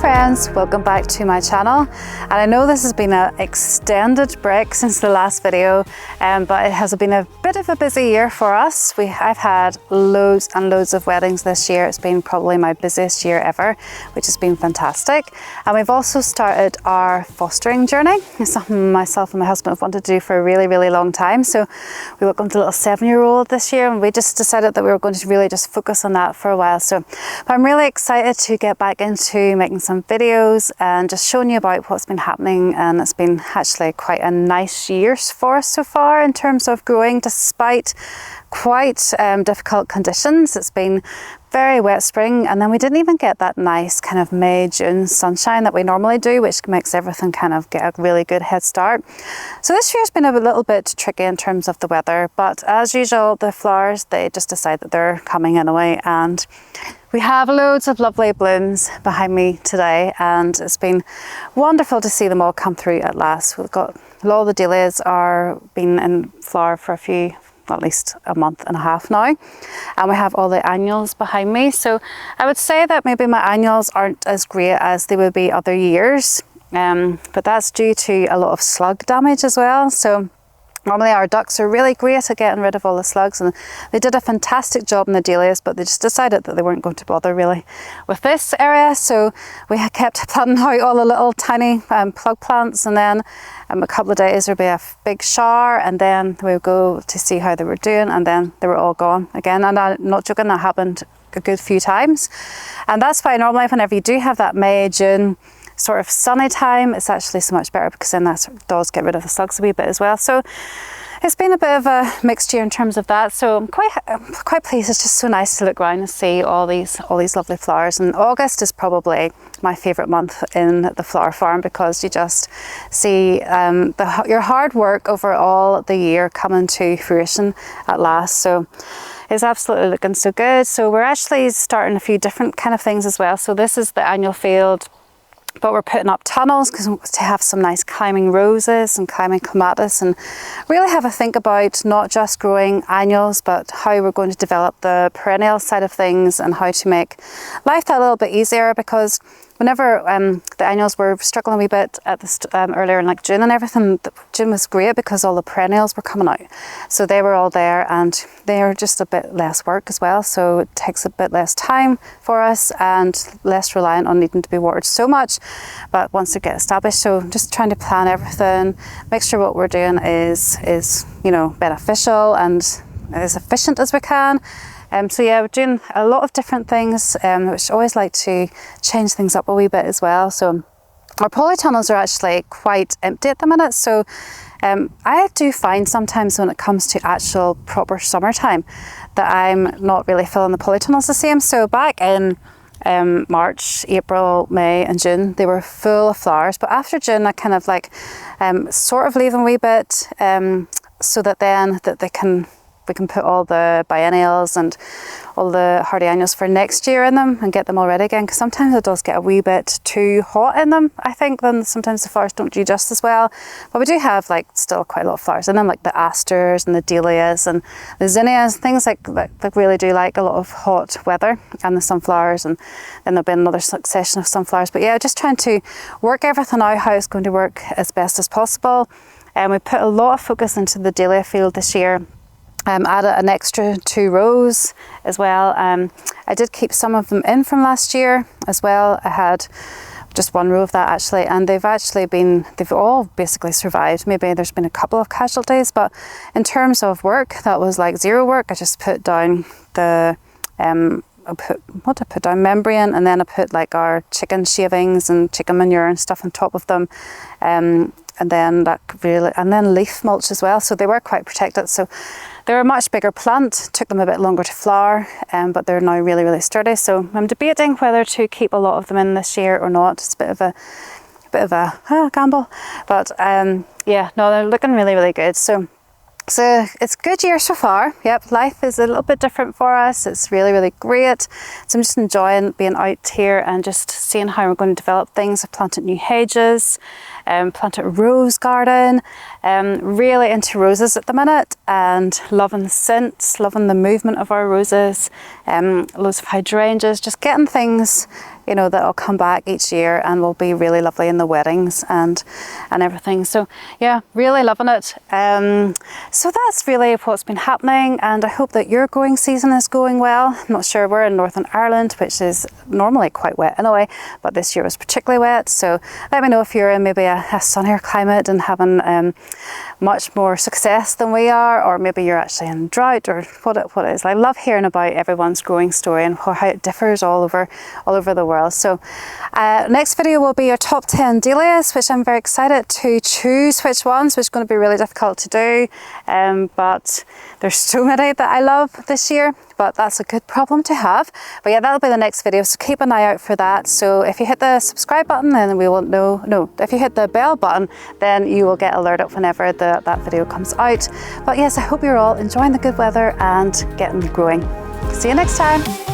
friends, welcome back to my channel. And I know this has been an extended break since the last video, but it has been a bit of a busy year for us. I've had loads and loads of weddings this year. It's been probably my busiest year ever, which has been fantastic. And we've also started our fostering journey. It's something myself and my husband have wanted to do for a really, really long time. So we welcomed a little 7-year-old this year, and we just decided that we were going to really just focus on that for a while. So I'm really excited to get back into making some videos and just showing you about what's been happening. And it's been actually quite a nice year for us so far in terms of growing, despite quite difficult conditions. It's been very wet spring, and then we didn't even get that nice kind of May, June sunshine that we normally do, which makes everything kind of get a really good head start. So this year's been a little bit tricky in terms of the weather, but as usual, the flowers, they just decide that they're coming anyway, and we have loads of lovely blooms behind me today, and it's been wonderful to see them all come through at last. We've got a lot of the dahlias are been in flower for at least a month and a half now, and we have all the annuals behind me. So I would say that maybe my annuals aren't as great as they would be other years, but that's due to a lot of slug damage as well. So normally our ducks are really great at getting rid of all the slugs, and they did a fantastic job in the dahlias, but they just decided that they weren't going to bother really with this area. So we kept planting out all the little tiny plug plants, and then a couple of days there'd be a big shower, and then we would go to see how they were doing, and then they were all gone again. And I'm not joking, that happened a good few times. And that's why normally whenever you do have that May, June sort of sunny time, it's actually so much better, because then that does get rid of the slugs a wee bit as well. So it's been a bit of a mixed year in terms of that. So I'm quite pleased. It's just so nice to look around and see all these lovely flowers. And August is probably my favourite month in the flower farm, because you just see your hard work over all the year coming to fruition at last. So it's absolutely looking so good. So we're actually starting a few different kind of things as well. So this is the annual field, but we're putting up tunnels to have some nice climbing roses and climbing clematis, and really have a think about not just growing annuals, but how we're going to develop the perennial side of things and how to make life that little bit easier. Because whenever the annuals were struggling a wee bit at the earlier in like June and everything, June was great because all the perennials were coming out. So they were all there, and they're just a bit less work as well. So it takes a bit less time for us and less reliant on needing to be watered so much. But once they get established, so just trying to plan everything, make sure what we're doing is beneficial and as efficient as we can. So yeah, we're doing a lot of different things, which I always like to change things up a wee bit as well. So our polytunnels are actually quite empty at the minute. So I do find sometimes when it comes to actual proper summertime that I'm not really filling the polytunnels the same. So back in March, April, May and June, they were full of flowers. But after June, I kind of like sort of leave them a wee bit, so that then we can put all the biennials and all the hardy annuals for next year in them and get them all ready again, because sometimes it does get a wee bit too hot in them, I think. Then sometimes the flowers don't do just as well. But we do have like still quite a lot of flowers in them, like the asters and the dahlias and the zinnias, things like really do like a lot of hot weather, and the sunflowers, and then there'll be another succession of sunflowers. But yeah, just trying to work everything out how it's going to work as best as possible. And we put a lot of focus into the dahlia field this year. Added an extra 2 rows as well. I did keep some of them in from last year as well. I had just 1 row of that actually, and they've all basically survived. Maybe there's been a couple of casualties, but in terms of work, that was like 0 work. I just put down the I put down membrane, and then I put like our chicken shavings and chicken manure and stuff on top of them, and then leaf mulch as well. So they were quite protected. So they're a much bigger plant. Took them a bit longer to flower, but they're now really, really sturdy. So I'm debating whether to keep a lot of them in this year or not. It's a bit of a gamble, but yeah, no, they're looking really, really good. So it's a good year so far. Yep, life is a little bit different for us. It's really, really great. So I'm just enjoying being out here and just seeing how we're going to develop things. I've planted new hedges, planted a rose garden, really into roses at the minute, and loving the scents, loving the movement of our roses, loads of hydrangeas, just getting things you know, that'll come back each year and will be really lovely in the weddings and everything. So yeah, really loving it. So that's really what's been happening, and I hope that your growing season is going well. I'm not sure, we're in Northern Ireland, which is normally quite wet anyway, but this year was particularly wet. So let me know if you're in maybe a sunnier climate and having much more success than we are, or maybe you're actually in drought, or what it is. I love hearing about everyone's growing story and how it differs all over the world. So next video will be your top 10 dahlias, which I'm very excited to choose which ones, which is going to be really difficult to do, but there's so many that I love this year, but that's a good problem to have. But yeah, that'll be the next video, so keep an eye out for that. So if you hit the subscribe button, then we will know, if you hit the bell button, then you will get alerted whenever that video comes out. But yes, I hope you're all enjoying the good weather and getting growing. See you next time.